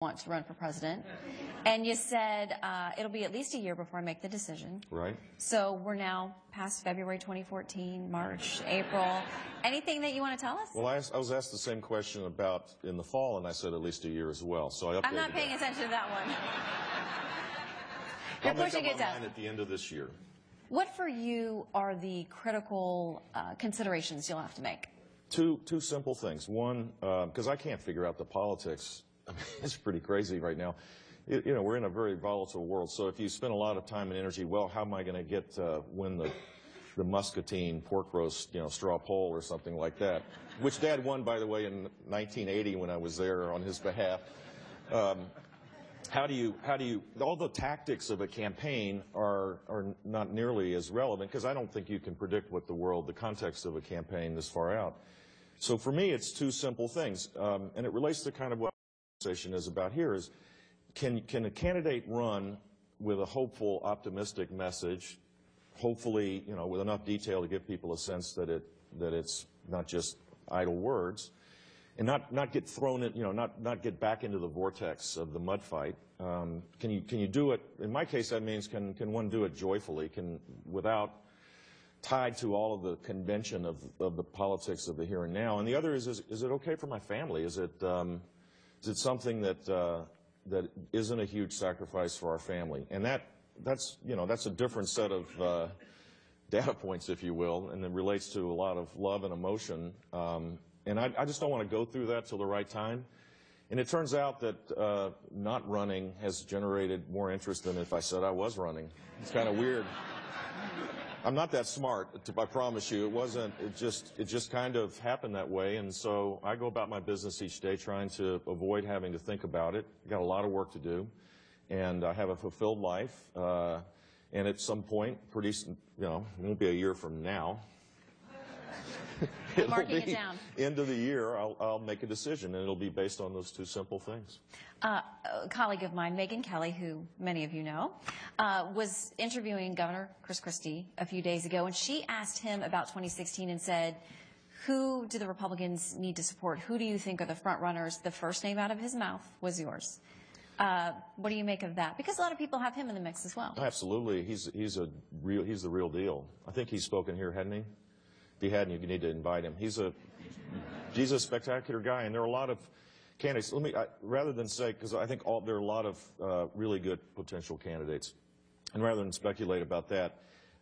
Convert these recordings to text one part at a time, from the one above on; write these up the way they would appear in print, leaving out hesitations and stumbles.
want to run for president, and you said it'll be at least a year before I make the decision. Right. So we're now past February 2014, March, April. Anything that you want to tell us? Well, I was asked the same question about in the fall, and I said at least a year as well. So I updated I'm not paying attention to that one. You're I'll pushing make it up my down. mind at the end of this year. What for you are the critical considerations you'll have to make? Two simple things. One, because I can't figure out the politics. I mean, it's pretty crazy right now. You know, we're in a very volatile world. So if you spend a lot of time and energy, well, how am I going to win the Muscatine pork roast, straw poll or something like that, which Dad won, by the way, in 1980 when I was there on his behalf. How do you, all the tactics of a campaign are not nearly as relevant, because I don't think you can predict what the context of a campaign this far out. So for me, it's two simple things, and it relates to kind of what the conversation is about here is, can a candidate run with a hopeful, optimistic message, hopefully, with enough detail to give people a sense that it's not just idle words, and not get thrown in, not get back into the vortex of the mud fight. Can you do it? In my case, that means can one do it joyfully, without tied to all of the convention of the politics of the here and now. And the other is it okay for my family? Is it something that isn't a huge sacrifice for our family? And that's a different set of data points, if you will, and it relates to a lot of love and emotion. And I just don't want to go through that till the right time. And it turns out that not running has generated more interest than if I said I was running. It's kind of weird. I'm not that smart, I promise you. It wasn't. It just kind of happened that way. And so I go about my business each day trying to avoid having to think about it. I've got a lot of work to do, and I have a fulfilled life. And at some point, pretty, it won't be a year from now. Marking it down. End of the year, I'll make a decision, and it'll be based on those two simple things. A colleague of mine, Megyn Kelly, who many of you know, was interviewing Governor Christie a few days ago, and she asked him about 2016 and said, who do the Republicans need to support? Who do you think are the front runners? The first name out of his mouth was yours. What do you make of that? Because a lot of people have him in the mix as well. Absolutely. He's the real deal. I think he's spoken here, hadn't he? If he hadn't, you need to invite him. He's a spectacular guy, and there are a lot of candidates. Rather than say, because I think there are a lot of really good potential candidates, and rather than speculate about that,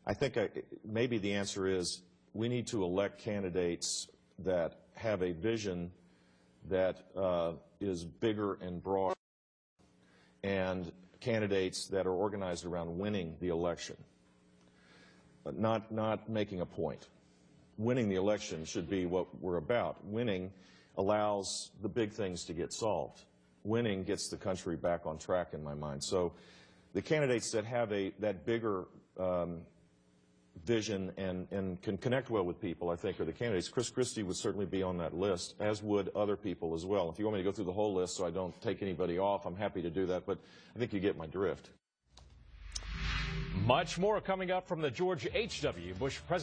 I think maybe the answer is we need to elect candidates that have a vision that is bigger and broader, and candidates that are organized around winning the election, but not making a point. Winning the election should be what we're about. Winning allows the big things to get solved. Winning gets the country back on track, in my mind. So the candidates that have that bigger vision and can connect well with people, I think, are the candidates. Christie would certainly be on that list, as would other people as well. If you want me to go through the whole list so I don't take anybody off, I'm happy to do that, but I think you get my drift. Much more coming up from the George H.W. Bush presidency.